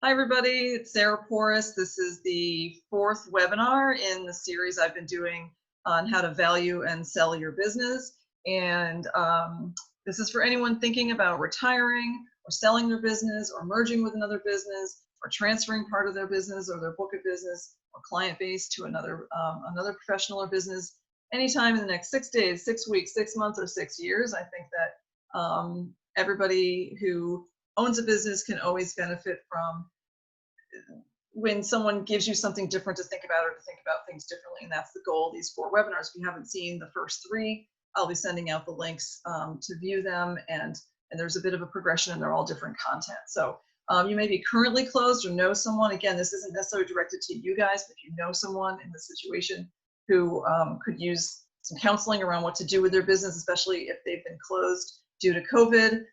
Hi, everybody. It's Sarah Porras. This is the fourth webinar in the series I've been doing on how to value and sell your business. And this is for anyone thinking about retiring or selling their business or merging with another business or transferring part of their business or their book of business or client base to another professional or business anytime in the next 6 days, 6 weeks, 6 months, or 6 years. I think that everybody who owns a business can always benefit from when someone gives you something different to think about or to think about things differently. And that's the goal of these 4 webinars. If you haven't seen the first 3, I'll be sending out the links to view them. And there's a bit of a progression and they're all different content. So you may be currently closed or know someone. Again, this isn't necessarily directed to you guys, but if you know someone in this situation who could use some counseling around what to do with their business, especially if they've been closed due to COVID,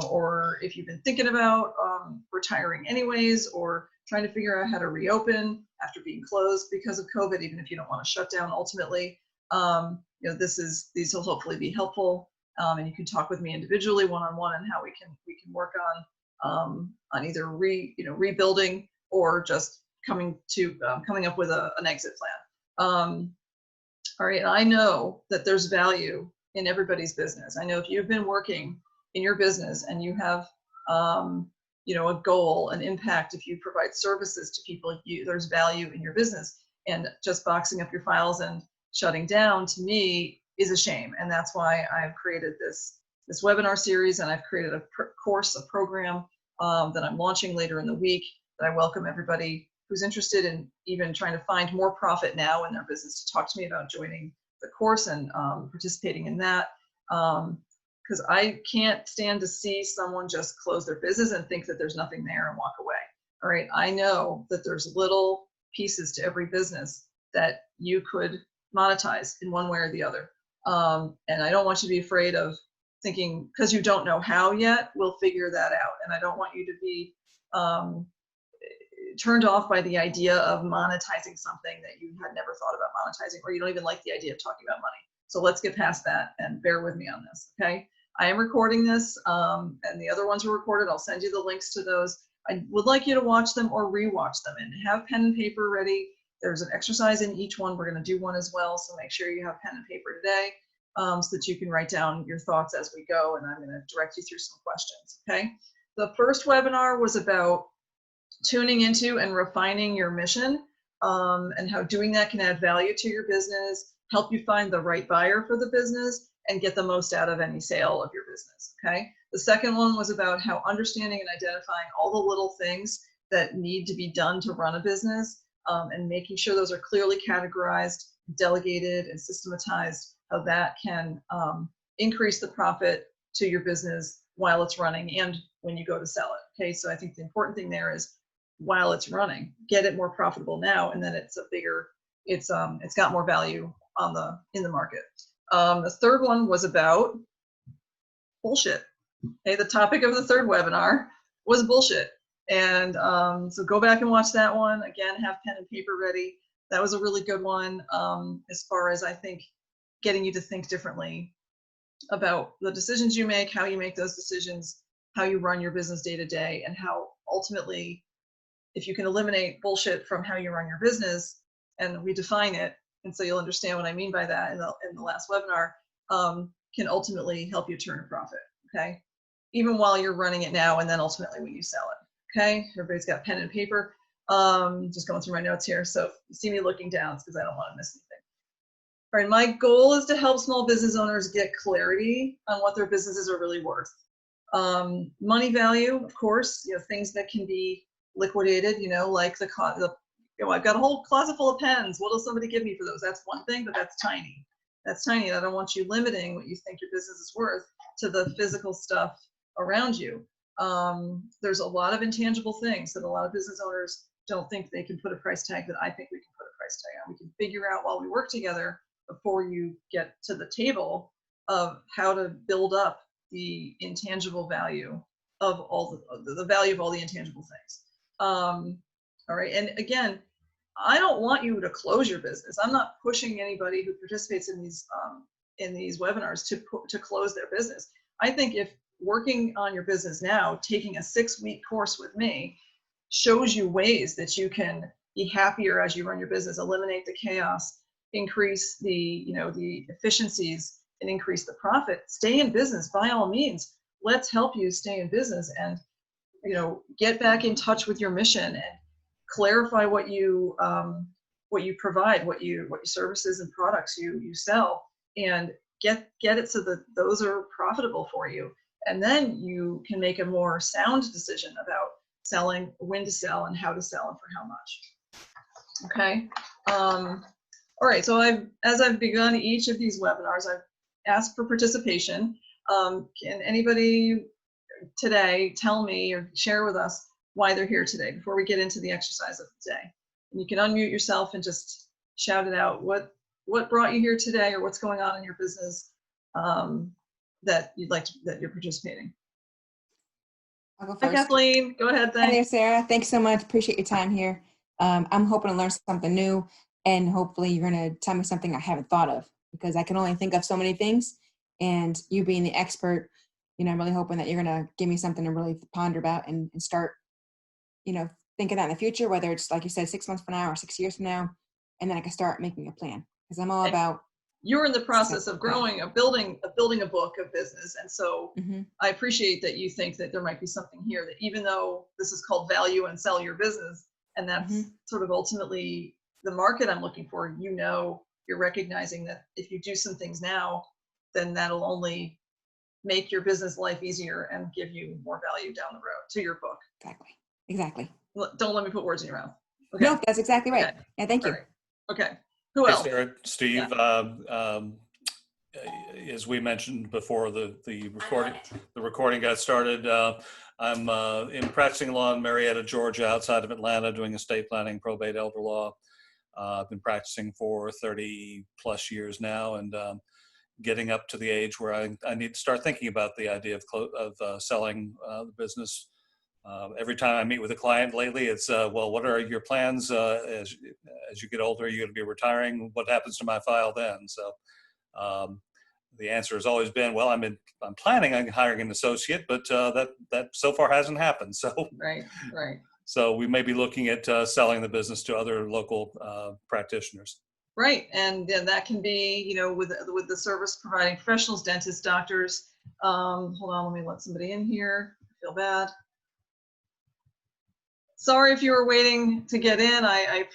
or if you've been thinking about retiring anyways, or trying to figure out how to reopen after being closed because of COVID, even if you don't want to shut down ultimately. These will hopefully be helpful, and you can talk with me individually, one-on-one, and how we can work on either rebuilding or just coming up with an exit plan. All right, and I know that there's value in everybody's business. I know if you've been working in your business and you have a goal, an impact, if you provide services to people, there's value in your business. And just boxing up your files and shutting down, to me, is a shame. And that's why I've created this webinar series, and I've created a program that I'm launching later in the week, that I welcome everybody who's interested in even trying to find more profit now in their business to talk to me about joining the course and participating in that. Because I can't stand to see someone just close their business and think that there's nothing there and walk away. All right, I know that there's little pieces to every business that you could monetize in one way or the other. And I don't want you to be afraid of thinking, because you don't know how yet, we'll figure that out. And I don't want you to be turned off by the idea of monetizing something that you had never thought about monetizing, or you don't even like the idea of talking about money. So let's get past that and bear with me on this, okay? I am recording this, and the other ones are recorded. I'll send you the links to those. I would like you to watch them or rewatch them, and have pen and paper ready. There's an exercise in each one. We're going to do one as well, so make sure you have pen and paper today, so that you can write down your thoughts as we go, and I'm going to direct you through some questions, okay? The first webinar was about tuning into and refining your mission, and how doing that can add value to your business, help you find the right buyer for the business, and get the most out of any sale of your business, okay? The second one was about how understanding and identifying all the little things that need to be done to run a business, and making sure those are clearly categorized, delegated, and systematized, how that can increase the profit to your business while it's running and when you go to sell it, okay? So I think the important thing there is, while it's running, get it more profitable now, and then it's got more value in the market. The third one was about bullshit. Okay, the topic of the third webinar was bullshit. And so go back and watch that one. Again, have pen and paper ready. That was a really good one, as far as, I think, getting you to think differently about the decisions you make, how you make those decisions, how you run your business day to day, and how ultimately, if you can eliminate bullshit from how you run your business and redefine it, and so you'll understand what I mean by that in the last webinar, can ultimately help you turn a profit, okay? Even while you're running it now, and then ultimately when you sell it, okay? Everybody's got pen and paper. Just going through my notes here, so if you see me looking down, it's because I don't want to miss anything. All right, my goal is to help small business owners get clarity on what their businesses are really worth. Money value, of course, things that can be liquidated, like I've got a whole closet full of pens. What will somebody give me for those? That's one thing, but that's tiny. That's tiny. And I don't want you limiting what you think your business is worth to the physical stuff around you. There's a lot of intangible things that a lot of business owners don't think they can put a price tag that I think we can put a price tag on. We can figure out while we work together, before you get to the table, of how to build up the intangible value of all the value of all the intangible things. All right, and again, I don't want you to close your business. I'm not pushing anybody who participates in these webinars to close their business. I think if working on your business now, taking a 6-week course with me, shows you ways that you can be happier as you run your business, eliminate the chaos, increase the, the efficiencies, and increase the profit. Stay in business by all means. Let's help you stay in business and, get back in touch with your mission and clarify what you provide, what your services and products you sell, and get it so that those are profitable for you. And then you can make a more sound decision about selling, when to sell, and how to sell, and for how much. Okay. All right. So as I've begun each of these webinars, I've asked for participation. Can anybody today tell me or share with us why they're here today before we get into the exercise of the day? And you can unmute yourself and just shout it out. What brought you here today, or what's going on in your business that you're participating? I'll go first. Hi, Kathleen. Go ahead. Hi there, Sarah. Thanks so much. Appreciate your time here. I'm hoping to learn something new, and hopefully you're going to tell me something I haven't thought of, because I can only think of so many things. And you being the expert, I'm really hoping that you're going to give me something to really ponder about and start, thinking that in the future, whether it's, like you said, 6 months from now or 6 years from now, and then I can start making a plan, because I'm all about. You're in the process of building a book of business. And so I appreciate that you think that there might be something here that, even though this is called value and sell your business, and that's sort of ultimately the market I'm looking for, you're recognizing that if you do some things now, then that'll only make your business life easier and give you more value down the road to your book. Exactly. Don't let me put words in your mouth. Okay. No, that's exactly right. Okay. Yeah, thank you. Right. Okay. Who else? Sarah, Steve, yeah. As we mentioned before the recording got started, I'm in practicing law in Marietta, Georgia, outside of Atlanta, doing estate planning, probate, elder law. I've been practicing for 30 plus years now, and getting up to the age where I need to start thinking about the idea of selling the business. Every time I meet with a client lately, it's, well, what are your plans as you get older? Are you going to be retiring? What happens to my file then? So the answer has always been, well, I'm planning on hiring an associate, but that so far hasn't happened. So right. So we may be looking at selling the business to other local practitioners. Right, and that can be, with the service providing professionals, dentists, doctors. Hold on, let me let somebody in here. I feel bad. Sorry if you were waiting to get in. I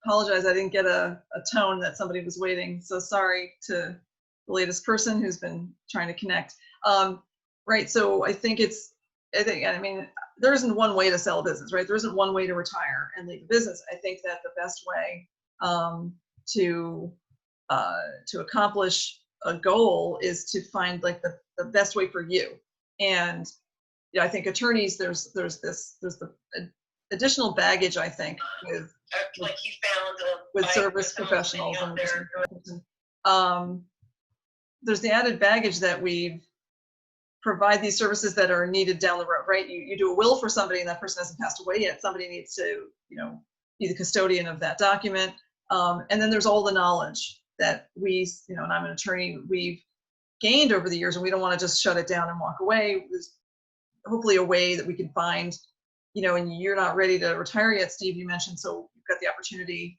apologize. I didn't get a tone that somebody was waiting. So sorry to the latest person who's been trying to connect. Right. So I mean, there isn't one way to sell a business, right? There isn't one way to retire and leave a business. I think that the best way to accomplish a goal is to find like the best way for you. And I think attorneys, there's the additional baggage, I think, with service professionals. There's the added baggage that we provide these services that are needed down the road, right? You do a will for somebody and that person hasn't passed away yet. Somebody needs to, be the custodian of that document. And then there's all the knowledge that we, and I'm an attorney, we've gained over the years, and we don't want to just shut it down and walk away. There's hopefully a way that we can find, and you're not ready to retire yet, Steve, you mentioned, so you've got the opportunity.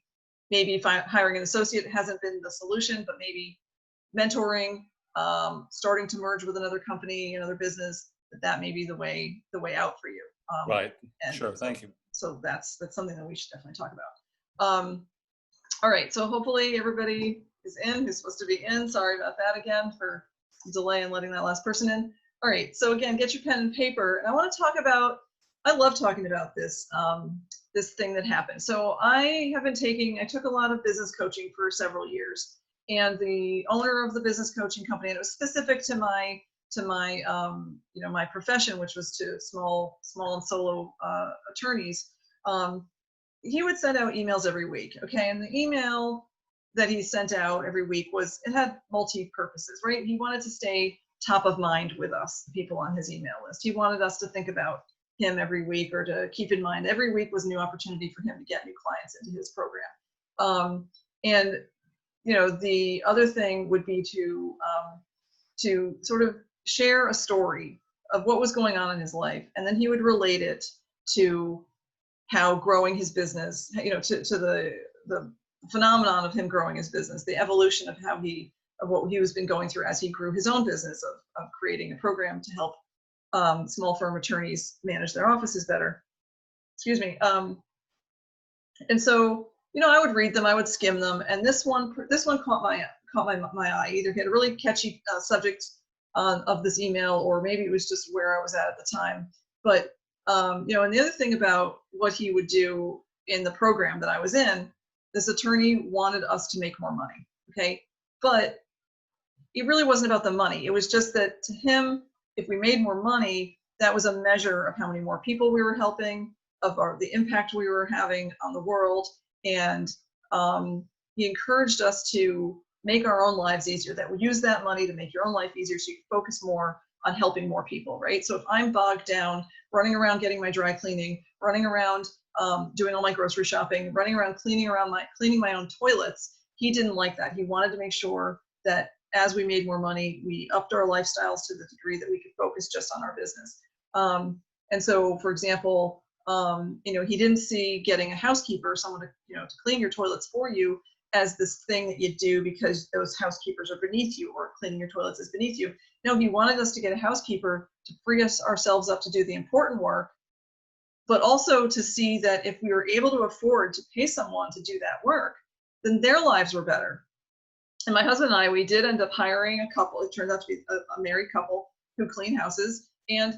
Maybe hiring an associate hasn't been the solution, but maybe mentoring, starting to merge with another company, another business, that may be the way out for you. Right. Sure. Thank you. So that's something that we should definitely talk about. All right. So hopefully everybody is in who's supposed to be in. Sorry about that again for the delay in letting that last person in. All right. So again, get your pen and paper. And I want to talk about, I love talking about this, this thing that happened. So I took a lot of business coaching for several years, and the owner of the business coaching company, and it was specific to my my profession, which was to small and solo attorneys. He would send out emails every week. Okay. And the email that he sent out every week it had multi-purposes, right? He wanted to stay top of mind with us, people on his email list. He wanted us to think about him every week, or to keep in mind every week was a new opportunity for him to get new clients into his program. And the other thing would be to sort of share a story of what was going on in his life, and then he would relate it to how growing his business, you know, to the phenomenon of him growing his business, the evolution of what he was been going through as he grew his own business of creating a program to help small firm attorneys manage their offices better. Excuse me. And so, you know, I would read them, I would skim them, and this one caught my eye. Either he had a really catchy subject of this email, or maybe it was just where I was at the time. But you know, and the other thing about what he would do in the program that I was in, this attorney wanted us to make more money. Okay, but it really wasn't about the money. It was just that to him, if we made more money, that was a measure of how many more people we were helping, of the impact we were having on the world. And he encouraged us to make our own lives easier, that we use that money to make your own life easier so you can focus more on helping more people, right? So if I'm bogged down running around getting my dry cleaning, running around doing all my grocery shopping, running around cleaning my own toilets, he didn't like that. He wanted to make sure that as we made more money, we upped our lifestyles to the degree that we could focus just on our business. And so, for example, you know, he didn't see getting a housekeeper, someone to, you know, to clean your toilets for you, as this thing that you do because those housekeepers are beneath you, or cleaning your toilets is beneath you. No, he wanted us to get a housekeeper to free ourselves up to do the important work, but also to see that if we were able to afford to pay someone to do that work, then their lives were better. And my husband and I, we did end up hiring a couple. It turned out to be a married couple who clean houses. And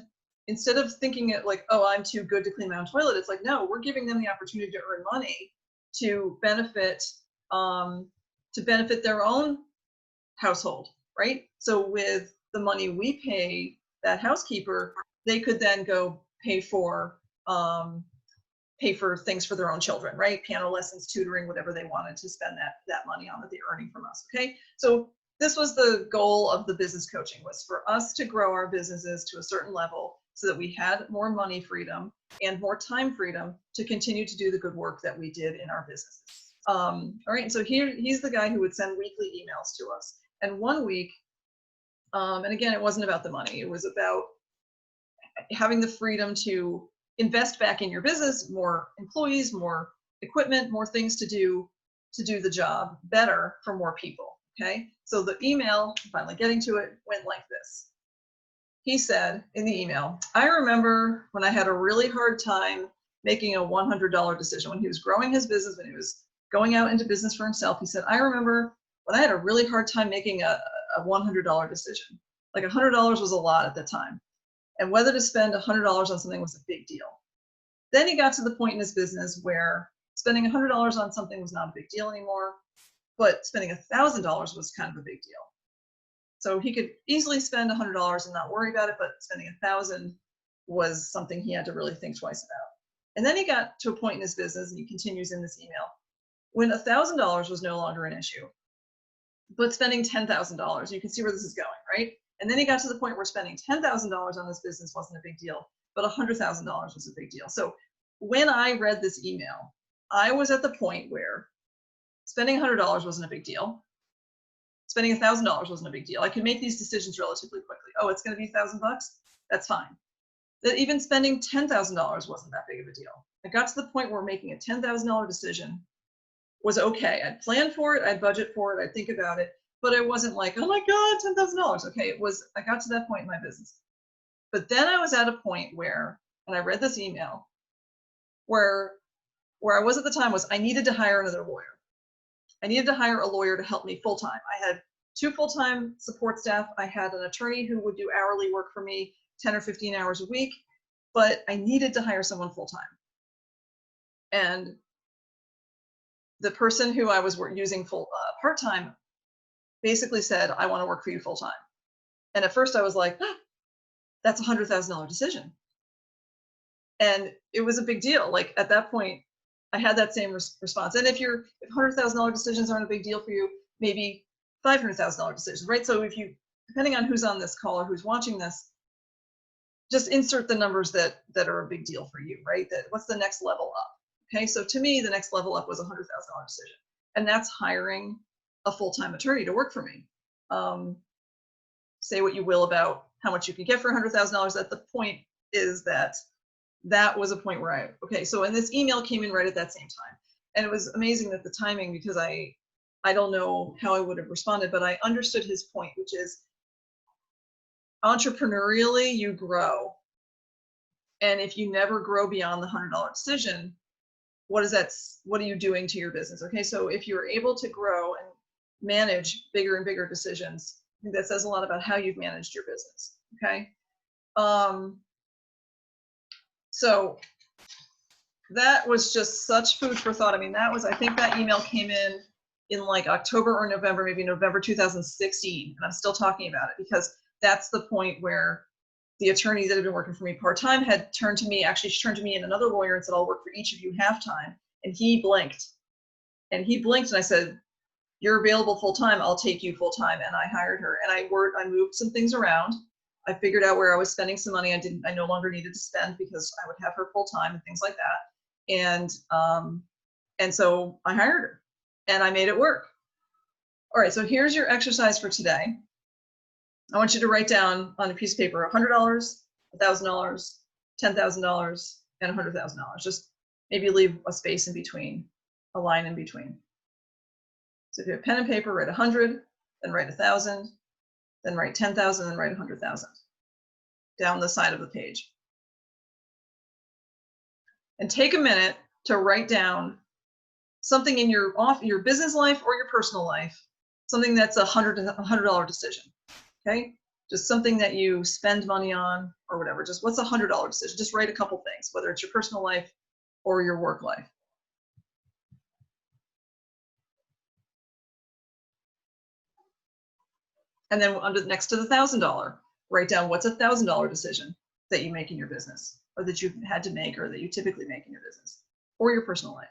instead of thinking it like, oh, I'm too good to clean my own toilet, it's like, no, we're giving them the opportunity to earn money to benefit their own household, right? So with the money we pay that housekeeper, they could then go pay for things for their own children, right? Piano lessons, tutoring, whatever they wanted to spend that money on that they're earning from us. Okay, so this was the goal of the business coaching, was for us to grow our businesses to a certain level so that we had more money freedom and more time freedom to continue to do the good work that we did in our businesses. All right, and so he's the guy who would send weekly emails to us. And one week, and again, it wasn't about the money, it was about having the freedom to invest back in your business, more employees, more equipment, more things to do the job better for more people. Okay, so the email, finally getting to it, went like this. He said in the email, I remember when I had a really hard time making a $100 decision. When he was growing his business, when he was going out into business for himself, he said, I remember when I had a really hard time making a $100 decision. Like $100 was a lot at the time. And whether to spend $100 on something was a big deal. Then he got to the point in his business where spending $100 on something was not a big deal anymore, but spending $1,000 was kind of a big deal. So he could easily spend $100 and not worry about it, but spending $1,000 was something he had to really think twice about. And then he got to a point in his business, and he continues in this email, when $1,000 was no longer an issue, but spending $10,000, you can see where this is going, right? And then he got to the point where spending $10,000 on this business wasn't a big deal, but $100,000 was a big deal. So when I read this email, I was at the point where spending $100 wasn't a big deal. Spending $1,000 wasn't a big deal. I could make these decisions relatively quickly. Oh, it's going to be $1,000 bucks? That's fine. That even spending $10,000 wasn't that big of a deal. I got to the point where making a $10,000 decision was okay. I'd plan for it, I'd budget for it, I'd think about it, but it wasn't like, oh my God, $10,000. Okay, it was, I got to that point in my business. But then I was at a point where, and I read this email, where I was at the time was I needed to hire another lawyer. I needed to hire a lawyer to help me full-time. I had 2 full-time support staff. I had an attorney who would do hourly work for me, 10 or 15 hours a week, but I needed to hire someone full-time. And the person who I was using part-time basically said, I want to work for you full-time. And at first I was like, ah, that's a $100,000 decision. And it was a big deal. Like at that point, I had that same response. And if $100,000 decisions aren't a big deal for you, maybe $500,000 decisions, right? So if you, depending on who's on this call or who's watching this, just insert the numbers that are a big deal for you, right? That what's the next level up? Okay, so to me, the next level up was a $100,000 decision, and that's hiring a full-time attorney to work for me. Say what you will about how much you can get for $100,000. That the point is that that was a point where okay, so, and this email came in right at that same time. And it was amazing that the timing, because I don't know how I would have responded, but I understood his point, which is entrepreneurially, you grow. And if you never grow beyond the $100 decision, what are you doing to your business? Okay, so if you're able to grow and manage bigger and bigger decisions, I think that says a lot about how you've managed your business. Okay. So that was just such food for thought. I mean, I think that email came in like October or November, maybe November 2016. And I'm still talking about it because that's the point where the attorney that had been working for me part-time had turned to me, actually she turned to me and another lawyer and said, I'll work for each of you half-time. And he blinked. And I said, you're available full-time, I'll take you full-time. And I hired her. And I moved some things around. I figured out where I was spending some money I no longer needed to spend because I would have her full-time and things like that. And so I hired her and I made it work. All right, so here's your exercise for today. I want you to write down on a piece of paper $100, $1,000, $10,000, and $100,000. Just maybe leave a space in between, a line in between. So if you have pen and paper, write 100, then write 1,000, then write 10,000, then write 100,000 down the side of the page. And take a minute to write down something in your business life or your personal life, something that's a $100 decision. Okay, just something that you spend money on or whatever. Just what's a $100 decision? Just write a couple things, whether it's your personal life or your work life. And then next to the $1,000, write down what's a $1,000 decision that you make in your business, or that you've had to make, or that you typically make in your business or your personal life.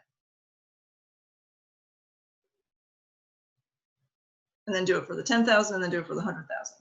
And then do it for the 10,000, and then do it for the 100,000.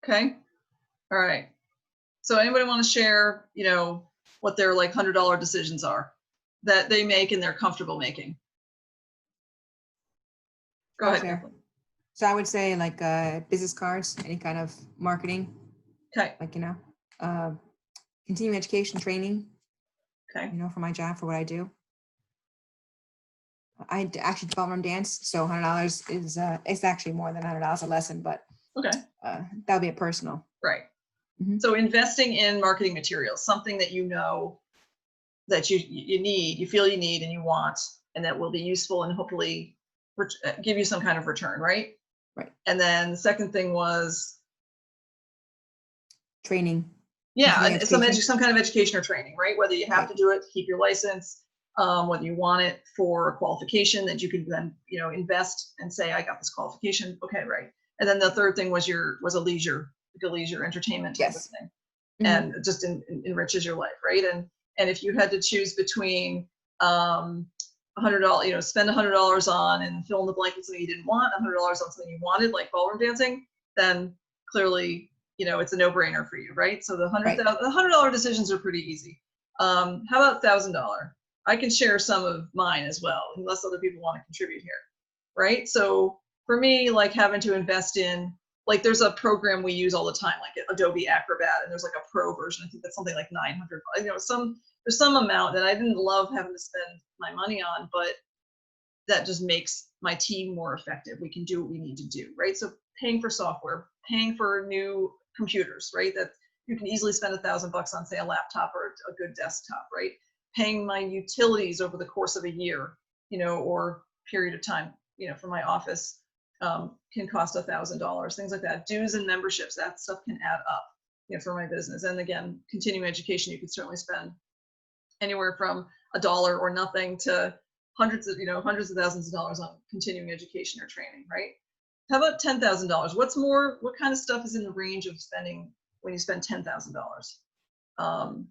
Okay. All right. So anybody want to share, what their like $100 decisions are that they make and they're comfortable making? Go ahead. Kathleen. So I would say like business cards, any kind of marketing. Okay. Like, continuing education training. Okay. For my job, for what I do. I actually ballroom dance, so $100 is it's actually more than $100 a lesson, but okay, that'll be a personal. Right. Mm-hmm. So investing in marketing materials, something that that you need, you feel you need, and you want, and that will be useful and hopefully give you some kind of return, right? Right. And then the second thing was training. Yeah, and some kind of education or training, right? Whether you have to do it to keep your license, whether you want it for a qualification that you could then, invest and say, I got this qualification. Okay, right. And then the third thing was a leisure entertainment type of thing, and it just enriches your life, right? And if you had to choose between $100, spend $100 on and fill in the blank with something you didn't want, $100 on something you wanted, like ballroom dancing, then clearly, it's a no-brainer for you, right? So the $100 decisions are pretty easy. How about $1,000? I can share some of mine as well, unless other people want to contribute here, right? So for me, like having to invest in, like there's a program we use all the time, like Adobe Acrobat, and there's like a pro version. I think that's something like $900. There's some amount that I didn't love having to spend my money on, but that just makes my team more effective. We can do what we need to do, right? So paying for software, paying for new computers, right? That you can easily spend $1,000 on, say, a laptop or a good desktop, right? Paying my utilities over the course of a year, or period of time, for my office can cost $1,000, things like that. Dues and memberships, that stuff can add up, for my business. And again, continuing education, you could certainly spend anywhere from $1 or nothing to hundreds of thousands of dollars on continuing education or training, right? How about $10,000? What kind of stuff is in the range of spending when you spend $10,000?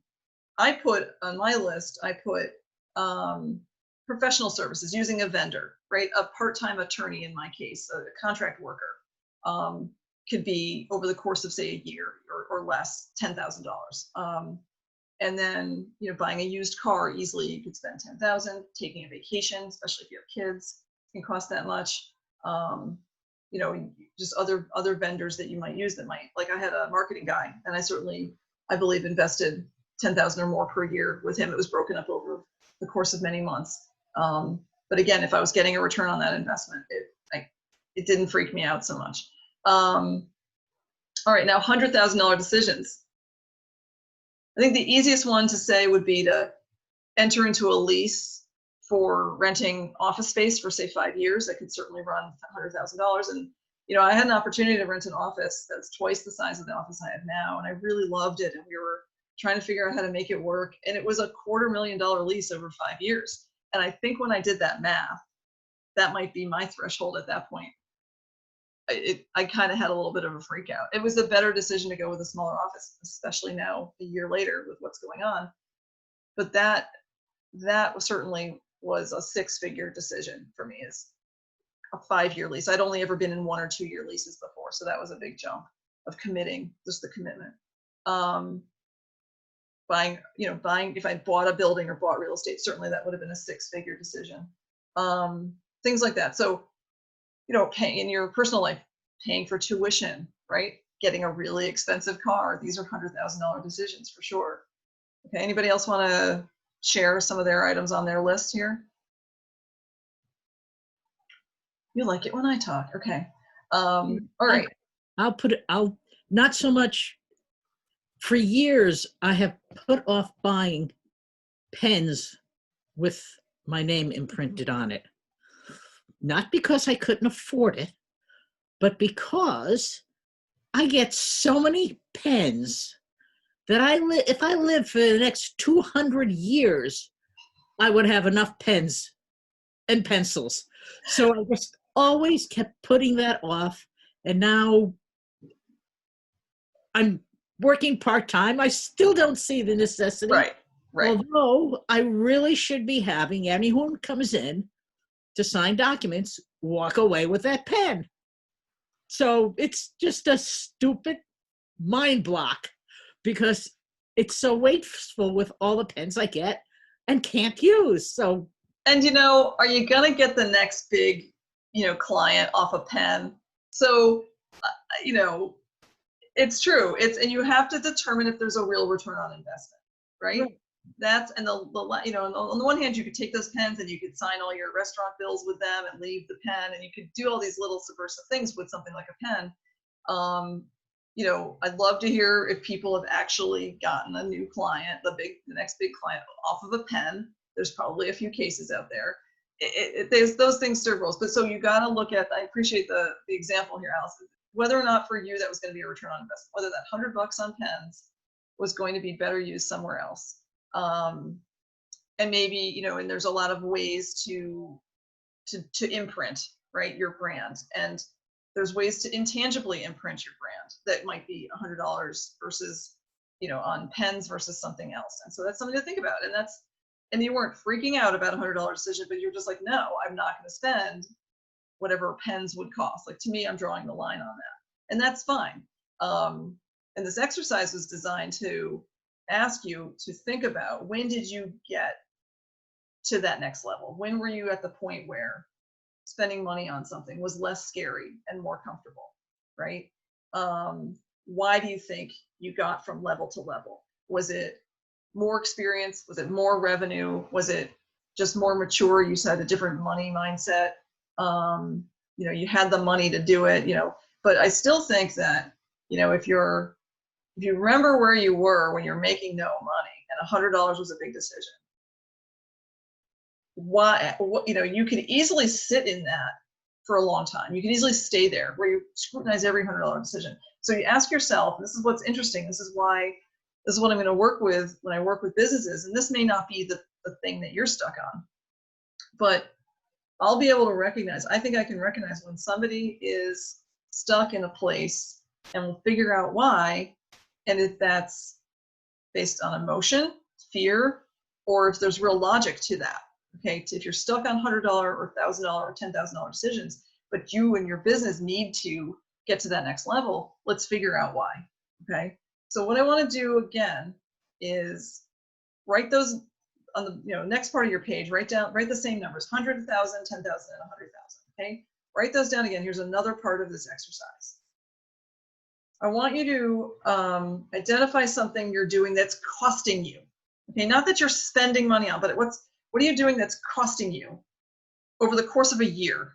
I put on my list, professional services, using a vendor, right? A part-time attorney in my case, a contract worker, could be over the course of say a year or less, $10,000. And then, buying a used car, easily you could spend $10,000. Taking a vacation, especially if you have kids, can cost that much. Just other vendors that you might use that might, like I had a marketing guy, and I believe invested $10,000 or more per year with him. It was broken up over the course of many months. But again, if I was getting a return on that investment, it didn't freak me out so much. All right, now $100,000 decisions. I think the easiest one to say would be to enter into a lease for renting office space for say 5 years. That could certainly run $100,000. And I had an opportunity to rent an office that's twice the size of the office I have now, and I really loved it. And we were trying to figure out how to make it work. And it was a $250,000 lease over 5 years. And I think when I did that math, that might be my threshold at that point. I kind of had a little bit of a freak out. It was a better decision to go with a smaller office, especially now a year later with what's going on. But that certainly was a 6-figure decision for me, is a 5-year lease. I'd only ever been in 1 or 2 year leases before. So that was a big jump of committing, just the commitment. Buying, if I bought a building or bought real estate, certainly that would have been a 6-figure decision. Things like that. So, paying in your personal life, paying for tuition, right? Getting a really expensive car. These are $100,000 decisions for sure. Okay, anybody else want to share some of their items on their list here? You like it when I talk. Okay. All right. I'll not so much. For years, I have put off buying pens with my name imprinted on it. Not because I couldn't afford it, but because I get so many pens that if I lived for the next 200 years, I would have enough pens and pencils. So I just always kept putting that off. And now I'm working part-time. I still don't see the necessity. Right. Although I really should be having anyone who comes in to sign documents walk away with that pen. So it's just a stupid mind block because it's so wasteful with all the pens I get and can't use. So, and are you gonna get the next big client off a pen? So it's true. And you have to determine if there's a real return on investment, right? That's, and on the one hand, you could take those pens and you could sign all your restaurant bills with them and leave the pen, and you could do all these little subversive things with something like a pen. I'd love to hear if people have actually gotten a new client, the next big client, off of a pen. There's probably a few cases out there. There's those things serve roles, but so you got to look at. I appreciate the example here, Allison. Whether or not for you that was going to be a return on investment, whether that $100 on pens was going to be better used somewhere else. And maybe, and there's a lot of ways to imprint, right, your brand. And there's ways to intangibly imprint your brand that might be $100 versus, on pens versus something else. And so that's something to think about. And you weren't freaking out about a $100 decision, but you're just like, no, I'm not going to spend whatever pens would cost. Like, to me, I'm drawing the line on that, and that's fine. And this exercise was designed to ask you to think about, when did you get to that next level? When were you at the point where spending money on something was less scary and more comfortable, right? Why do you think you got from level to level? Was it more experience? Was it more revenue? Was it just more mature? You said a different money mindset. You had the money to do it, but I still think that, if you remember where you were when you're making no money and $100 was a big decision, you can easily sit in that for a long time. You can easily stay there where you scrutinize every $100 decision. So you ask yourself, this is what's interesting. This is what I'm going to work with when I work with businesses. And this may not be the the thing that you're stuck on. But I'll be able to recognize, I think I can recognize when somebody is stuck in a place, and we'll figure out why, and if that's based on emotion, fear, or if there's real logic to that. Okay, if you're stuck on $100 or $1,000 or $10,000 decisions, but you and your business need to get to that next level, let's figure out why. Okay, so what I want to do again is write those on the next part of your page. Write the same numbers: 100,000, 10,000, and 100,000. Okay, write those down again. Here's another part of this exercise. I want you to identify something you're doing that's costing you. Okay, not that you're spending money on, but what are you doing that's costing you over the course of a year?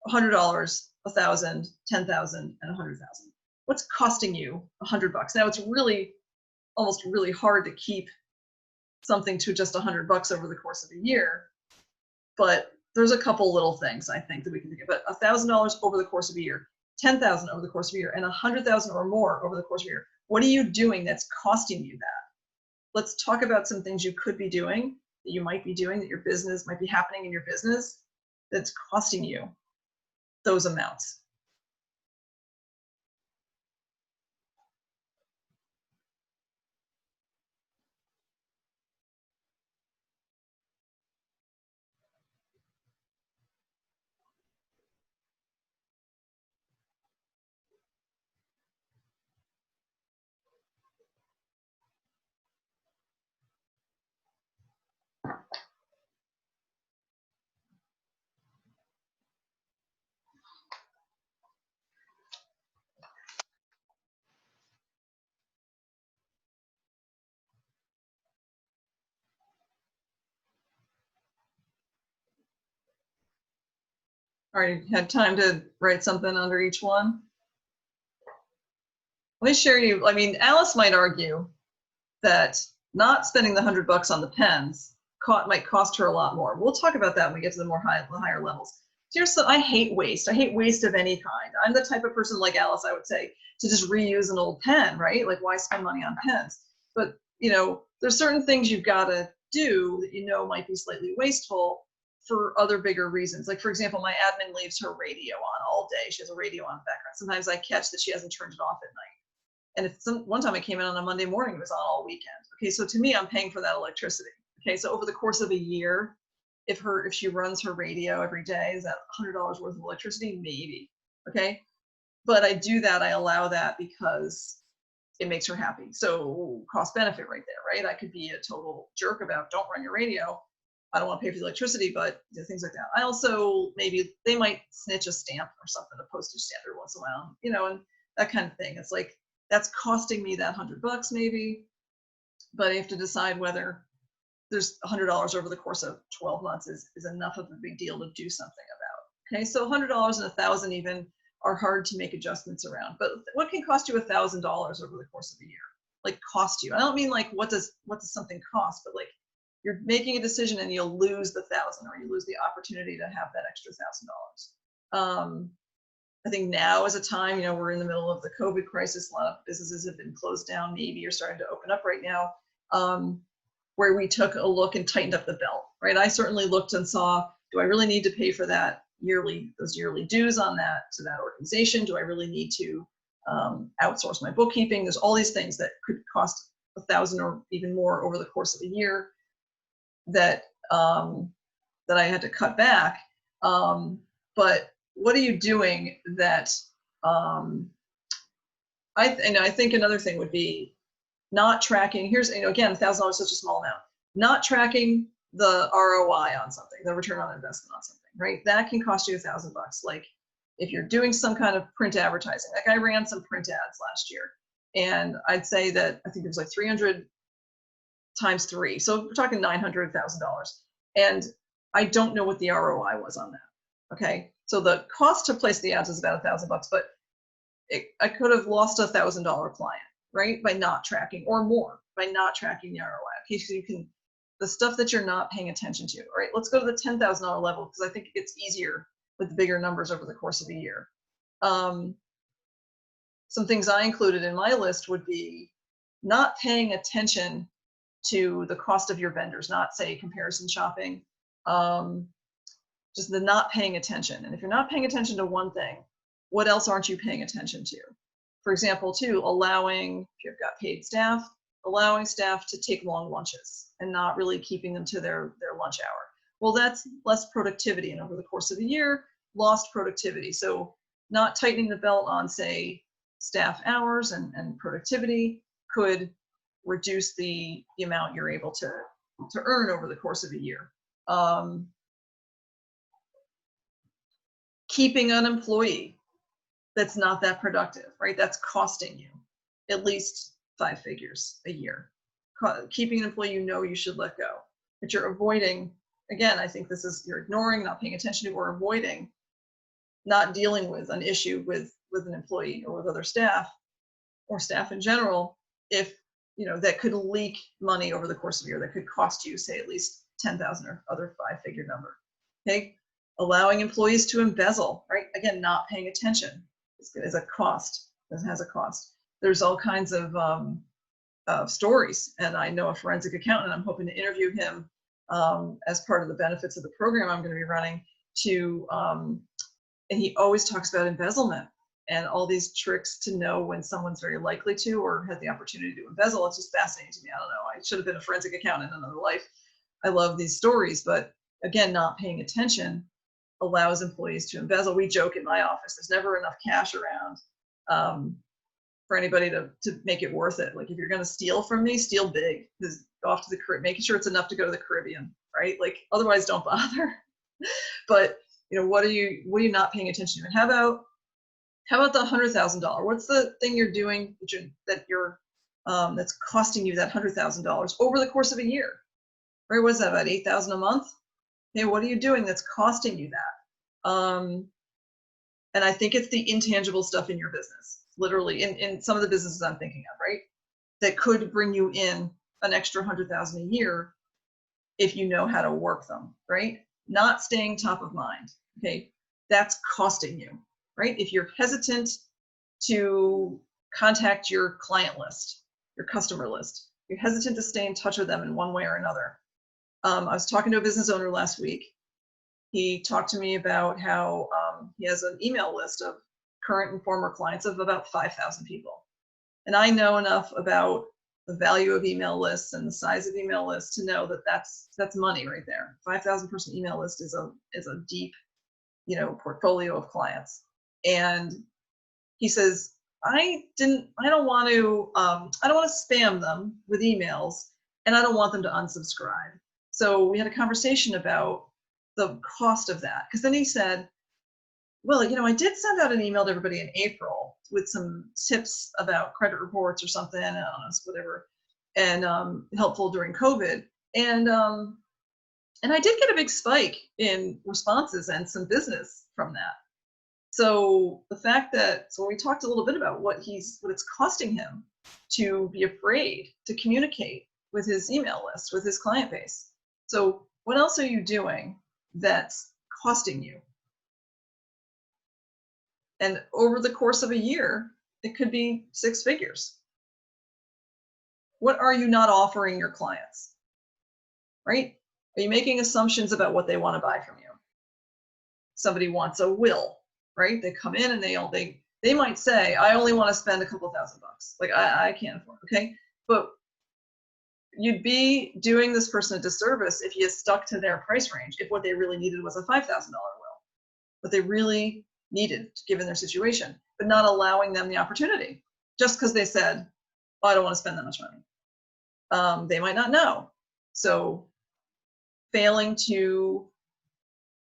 $100, 1,000, 10,000, and 100,000. What's costing you $100? Now it's almost really hard to keep something to just $100 over the course of a year, but there's a couple little things I think that we can think of. But $1,000 over the course of a year, 10,000 over the course of a year, and 100,000 or more over the course of a year. What are you doing that's costing you that? Let's talk about some things you could be doing, that you might be doing, that your business might be happening in your business that's costing you those amounts. All right, you had time to write something under each one? Let me share you, Alice might argue that not spending the $100 on the pens might cost her a lot more. We'll talk about that when we get to the higher levels. I hate waste. I hate waste of any kind. I'm the type of person like Alice, I would say, to just reuse an old pen, right? Like, why spend money on pens? But, there's certain things you've got to do that might be slightly wasteful for other bigger reasons. Like, for example, my admin leaves her radio on all day. She has a radio on in the background. Sometimes I catch that she hasn't turned it off at night. And if one time I came in on a Monday morning, it was on all weekend. Okay, so to me, I'm paying for that electricity. Okay, so over the course of a year, if she runs her radio every day, is that $100 worth of electricity? Maybe. Okay, but I do that. I allow that because it makes her happy. So cost benefit right there, right? I could be a total jerk about don't run your radio. I don't want to pay for the electricity, but things like that. I also, maybe they might snitch a stamp or something, a postage stamp every once in a while, and that kind of thing. It's like, that's costing me that $100 maybe, but I have to decide whether there's $100 over the course of 12 months is enough of a big deal to do something about. Okay, so $100 and 1,000 even are hard to make adjustments around. But what can cost you $1,000 over the course of a year? Like, cost you? I don't mean like what does something cost, but like you're making a decision and you'll lose the 1,000, or you lose the opportunity to have that extra $1,000. I think now is a time, we're in the middle of the COVID crisis. A lot of businesses have been closed down, maybe are starting to open up right now, where we took a look and tightened up the belt, right? I certainly looked and saw, do I really need to pay for those yearly dues on that to that organization? Do I really need to outsource my bookkeeping? There's all these things that could cost 1,000 or even more over the course of a year that I had to cut back. But what are you doing that I think another thing would be not tracking. Here's, again, $1,000 is such a small amount. Not tracking the ROI on something, the return on investment on something, right? That can cost you $1,000. Like, if you're doing some kind of print advertising, like I ran some print ads last year, and I'd say that I think it was like 300 times 3. So we're talking $900,000. And I don't know what the ROI was on that. Okay, so the cost to place the ads is about $1,000, but I could have lost a $1,000 client, right, by not tracking, or more by not tracking the ROI. Okay, so you can, the stuff that you're not paying attention to. All right, let's go to the $10,000 level, because I think it gets easier with the bigger numbers over the course of a year. Some things I included in my list would be not paying attention to the cost of your vendors, not say comparison shopping, just the not paying attention. And if you're not paying attention to one thing, what else aren't you paying attention to? For example, too, allowing, if you've got paid staff, allowing staff to take long lunches and not really keeping them to their lunch hour. Well, that's less productivity, and over the course of a year, lost productivity. So not tightening the belt on, say, staff hours and productivity could reduce the amount you're able to earn over the course of a year. Keeping an employee that's not that productive, right? That's costing you at least 5 figures a year. Keeping an employee you should let go, but you're avoiding, again, I think this is, you're ignoring, not paying attention to, or avoiding not dealing with an issue with an employee or with other staff or staff in general, if, that could leak money over the course of a year, that could cost you, say, at least 10,000 or other 5-figure number. Okay. Allowing employees to embezzle, right? Again, not paying attention is a cost. This has a cost. There's all kinds of stories, and I know a forensic accountant. I'm hoping to interview him as part of the benefits of the program I'm going to be running. And he always talks about embezzlement and all these tricks to know when someone's very likely to or has the opportunity to embezzle. It's just fascinating to me. I don't know. I should have been a forensic accountant in another life. I love these stories, but again, not paying attention allows employees to embezzle. We joke in my office, there's never enough cash around for anybody to make it worth it. Like, if you're going to steal from me, steal big. Just go off to the Caribbean, making sure it's enough to go to the Caribbean, right? Like, otherwise don't bother. But what are you not paying attention to? And how about the $100,000? What's the thing you're doing that's costing you that $100,000 over the course of a year? Right? What's that, about $8,000 a month? Okay, what are you doing that's costing you that? And I think it's the intangible stuff in your business, literally in some of the businesses I'm thinking of, right? That could bring you in an extra $100,000 a year if you know how to work them, right? Not staying top of mind. Okay, that's costing you, right? If you're hesitant to contact your client list, your customer list, you're hesitant to stay in touch with them in one way or another. I was talking to a business owner last week. He talked to me about how he has an email list of current and former clients of about 5,000 people. And I know enough about the value of email lists and the size of email lists to know that that's money right there. 5,000 person email list is a deep, portfolio of clients. And he says, I don't want to spam them with emails, and I don't want them to unsubscribe. So we had a conversation about the cost of that, because then he said, well, I did send out an email to everybody in April with some tips about credit reports or something, I don't know, whatever, and helpful during COVID. And I did get a big spike in responses and some business from that. So the fact that, so we talked a little bit about what it's costing him to be afraid to communicate with his email list, with his client base. So what else are you doing that's costing you? And over the course of a year, it could be 6 figures. What are you not offering your clients, right? Are you making assumptions about what they want to buy from you? Somebody wants a will, right? They come in and they might say, I only want to spend a couple $1,000. Like, I can't afford, okay? But you'd be doing this person a disservice if you stuck to their price range, if what they really needed was a $5,000 will, what they really needed given their situation, but not allowing them the opportunity just because they said, oh, I don't want to spend that much money. They might not know. So failing to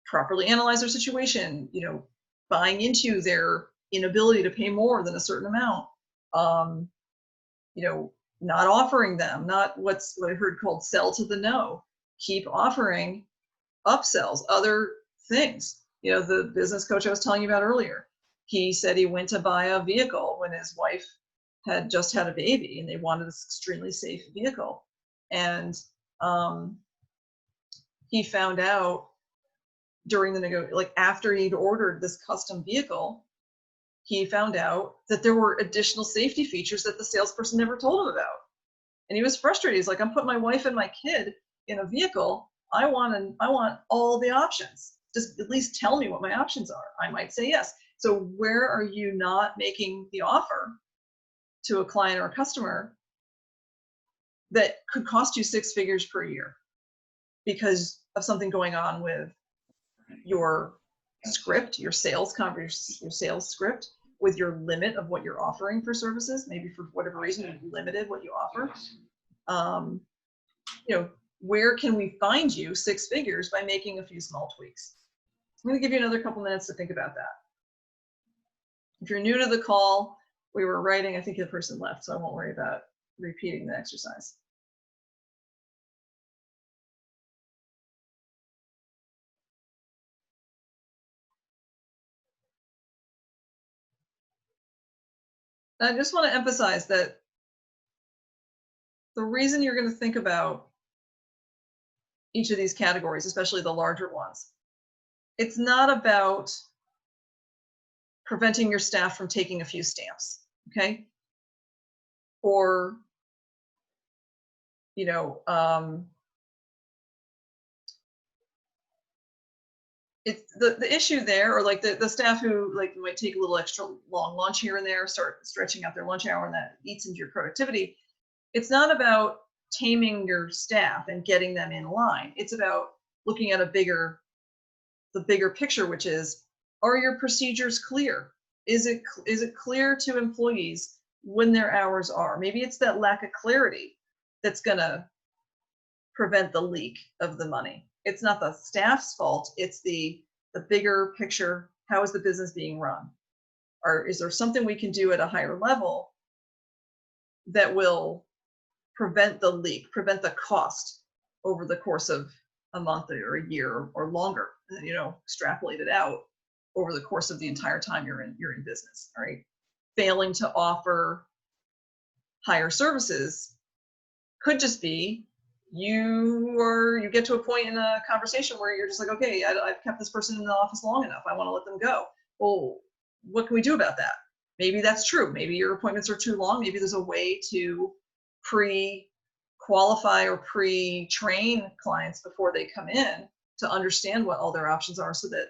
properly analyze their situation, buying into their inability to pay more than a certain amount, not offering them, not what I heard called sell to the no. Keep offering upsells, other things. The business coach I was telling you about earlier, he said he went to buy a vehicle when his wife had just had a baby and they wanted this extremely safe vehicle. And he found out during the after he'd ordered this custom vehicle, he found out that there were additional safety features that the salesperson never told him about. And he was frustrated. He's like, I'm putting my wife and my kid in a vehicle. I want all the options. Just at least tell me what my options are. I might say yes. So where are you not making the offer to a client or a customer that could cost you 6 figures per year because of something going on with your script, your sales script, with your limit of what you're offering for services? Maybe for whatever reason you've limited what you offer. Where can we find you 6 figures by making a few small tweaks? I'm going to give you another couple minutes to think about that. If you're new to the call, we were writing, I think the person left, so I won't worry about repeating the exercise. I just want to emphasize that the reason you're going to think about each of these categories, especially the larger ones, it's not about preventing your staff from taking a few stamps, okay? Or, it's the issue there, or like the staff who like might take a little extra long lunch here and there, start stretching out their lunch hour, and that eats into your productivity. It's not about taming your staff and getting them in line. It's about looking at the bigger picture, which is, are your procedures clear? Is it clear to employees when their hours are? Maybe it's that lack of clarity that's gonna prevent the leak of the money. It's not the staff's fault. It's the bigger picture. How is the business being run? Or is there something we can do at a higher level that will prevent the leak, prevent the cost over the course of a month or a year or longer? Extrapolate it out over the course of the entire time you're in business. All right. Failing to offer higher services could just be you get to a point in a conversation where you're just like, okay, I've kept this person in the office long enough. I want to let them go. Well, what can we do about that? Maybe that's true. Maybe your appointments are too long. Maybe there's a way to pre-qualify or pre-train clients before they come in to understand what all their options are so that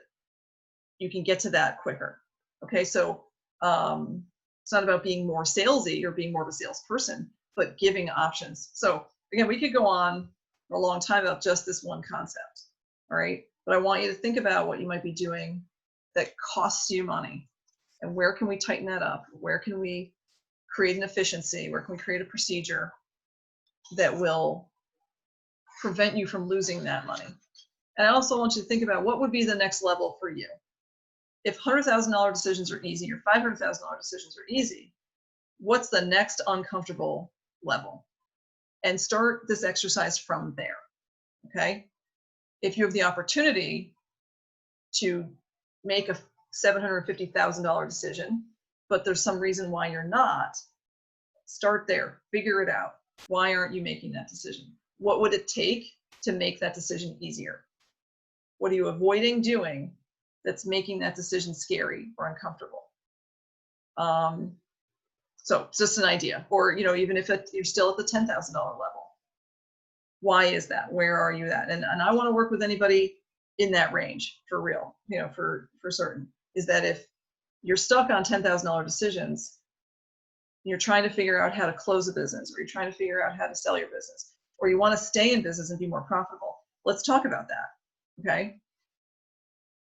you can get to that quicker. Okay, so it's not about being more salesy or being more of a salesperson, but giving options. So again, we could go on for a long time about just this one concept, all right? But I want you to think about what you might be doing that costs you money, and where can we tighten that up? Where can we create an efficiency? Where can we create a procedure that will prevent you from losing that money? And I also want you to think about what would be the next level for you. If $100,000 decisions are easy or $500,000 decisions are easy, what's the next uncomfortable level? And start this exercise from there, okay? If you have the opportunity to make a $750,000 decision, but there's some reason why you're not, start there, figure it out. Why aren't you making that decision? What would it take to make that decision easier? What are you avoiding doing that's making that decision scary or uncomfortable? So it's just an idea. Or, even if you're still at the $10,000 level, why is that? Where are you at? And I want to work with anybody in that range for real, for certain, is that if you're stuck on $10,000 decisions, you're trying to figure out how to close a business, or you're trying to figure out how to sell your business, or you want to stay in business and be more profitable. Let's talk about that, okay?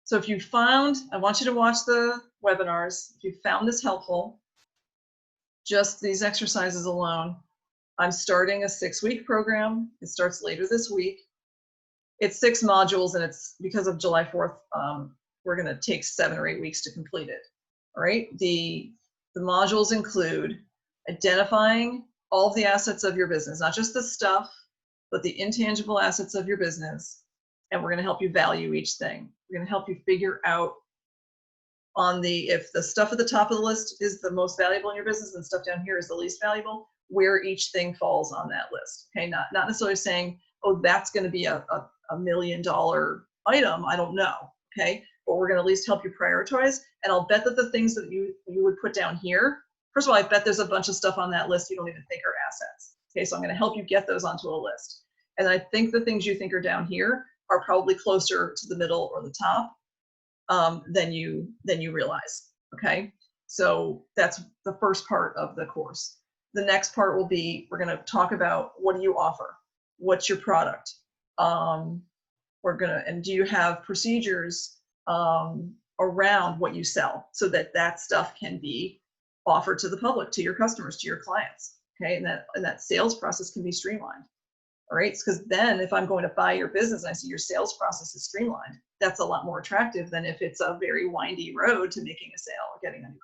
So if you found, I want you to watch the webinars. If you found this helpful, just these exercises alone, I'm starting a 6-week program. It starts later this week. It's 6 modules, and it's because of July 4th, we're going to take 7 or 8 weeks to complete it. All right. The modules include identifying all of the assets of your business, not just the stuff, but the intangible assets of your business. And we're going to help you value each thing. We're going to help you figure out if the stuff at the top of the list is the most valuable in your business and stuff down here is the least valuable, where each thing falls on that list. Okay, not necessarily saying, oh, that's going to be a $1 million item. I don't know. Okay, but we're going to at least help you prioritize. And I'll bet that the things that you would put down here, first of all, I bet there's a bunch of stuff on that list you don't even think are assets. Okay, so I'm going to help you get those onto a list. And I think the things you think are down here are probably closer to the middle or the top than you realize. Okay, so that's the first part of the course. The next part will be, we're going to talk about, what do you offer? What's your product? And do you have procedures around what you sell so that that stuff can be offered to the public, to your customers, to your clients? Okay, and that sales process can be streamlined. All right, because then if I'm going to buy your business and I see your sales process is streamlined, that's a lot more attractive than if it's a very windy road to making a sale or getting a new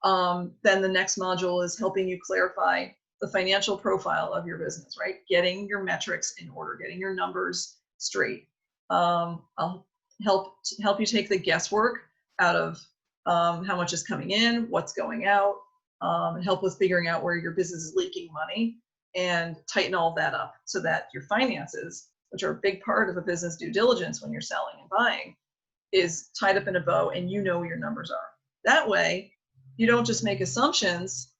client. Then the next module is helping you clarify the financial profile of your business, right? Getting your metrics in order, getting your numbers straight. I'll help you take the guesswork out of how much is coming in, what's going out, and help with figuring out where your business is leaking money, and tighten all that up so that your finances, which are a big part of a business due diligence when you're selling and buying, is tied up in a bow and you know your numbers are. That way, you don't just make assumptions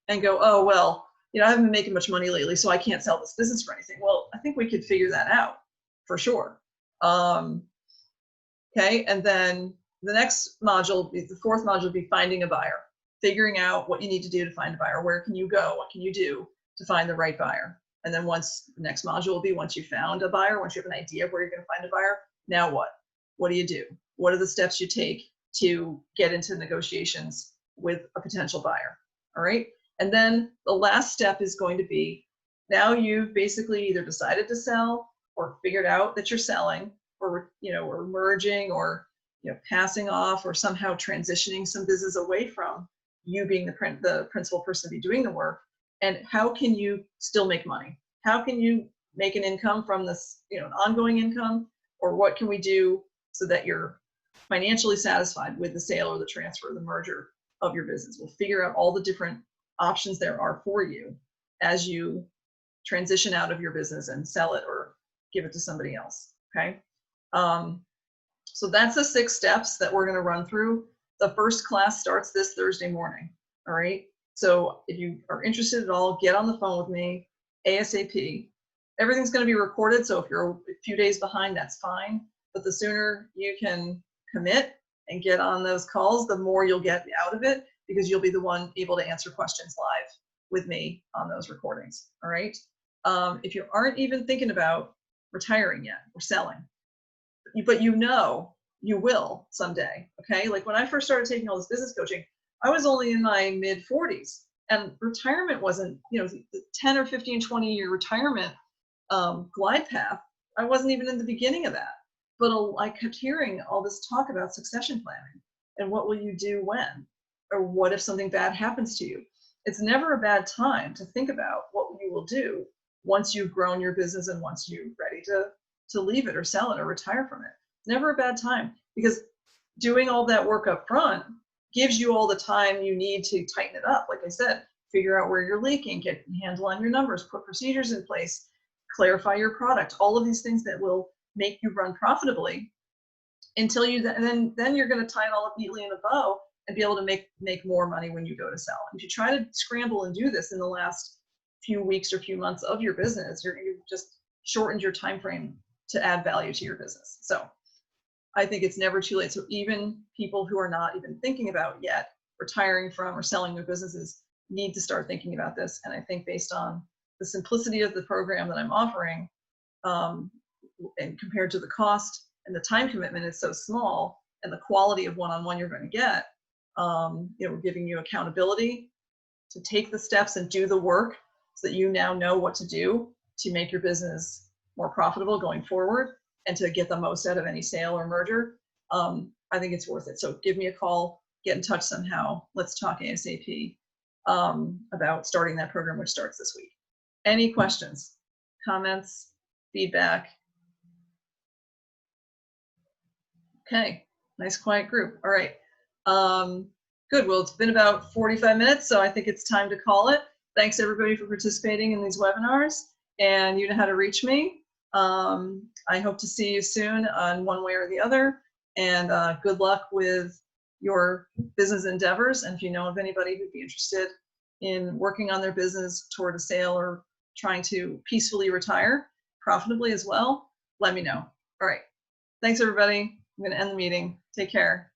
and go, oh, well, I haven't been making much money lately, so I can't sell this business for anything. Well, I think we could figure that out for sure. Okay, and then the next module, the fourth module, will be finding a buyer, figuring out what you need to do to find a buyer. Where can you go? What can you do to find the right buyer? And then the next module will be, once you found a buyer, once you have an idea of where you're going to find a buyer, now what? What do you do? What are the steps you take to get into negotiations with a potential buyer? All right. And then the last step is going to be, now you've basically either decided to sell or figured out that you're selling, or or merging, or passing off, or somehow transitioning some business away from you being the principal person to be doing the work. And how can you still make money? How can you make an income from this, an ongoing income? Or what can we do so that you're financially satisfied with the sale or the transfer or the merger of your business? We'll figure out all the different options there are for you as you transition out of your business and sell it or give it to somebody else. Okay. So that's the 6 steps that we're going to run through. The first class starts this Thursday morning. All right. So if you are interested at all, get on the phone with me ASAP. Everything's going to be recorded, so if you're a few days behind, that's fine. But the sooner you can commit and get on those calls, the more you'll get out of it, because you'll be the one able to answer questions live with me on those recordings. All right. If you aren't even thinking about retiring yet or selling, but you will someday. Okay. Like when I first started taking all this business coaching, I was only in my mid 40s, and retirement wasn't, the 10 or 15, 20-year retirement glide path. I wasn't even in the beginning of that, but I kept hearing all this talk about succession planning and what will you do when, or what if something bad happens to you? It's never a bad time to think about what you will do once you've grown your business and once you're ready to leave it or sell it or retire from it. Never a bad time, because doing all that work up front gives you all the time you need to tighten it up. Like I said, figure out where you're leaking, get a handle on your numbers, put procedures in place, clarify your product, all of these things that will make you run profitably until you then you're going to tie it all up neatly in a bow and be able to make more money when you go to sell. If you try to scramble and do this in the last few weeks or few months of your business, you've just shortened your time frame to add value to your business. So I think it's never too late. So even people who are not even thinking about yet retiring from or selling their businesses need to start thinking about this. And I think based on the simplicity of the program that I'm offering, and compared to the cost and the time commitment is so small, and the quality of one-on-one you're going to get, we're giving you accountability to take the steps and do the work so that you now know what to do to make your business more profitable going forward and to get the most out of any sale or merger. I think it's worth it. So give me a call, get in touch somehow. Let's talk ASAP about starting that program, which starts this week. Any questions, comments, feedback? Okay, nice quiet group. All right, good. Well, it's been about 45 minutes, so I think it's time to call it. Thanks everybody for participating in these webinars, and you know how to reach me. I hope to see you soon on one way or the other, and good luck with your business endeavors. And if you know of anybody who'd be interested in working on their business toward a sale or trying to peacefully retire profitably as well, let me know. All right. Thanks, everybody. I'm going to end the meeting. Take care.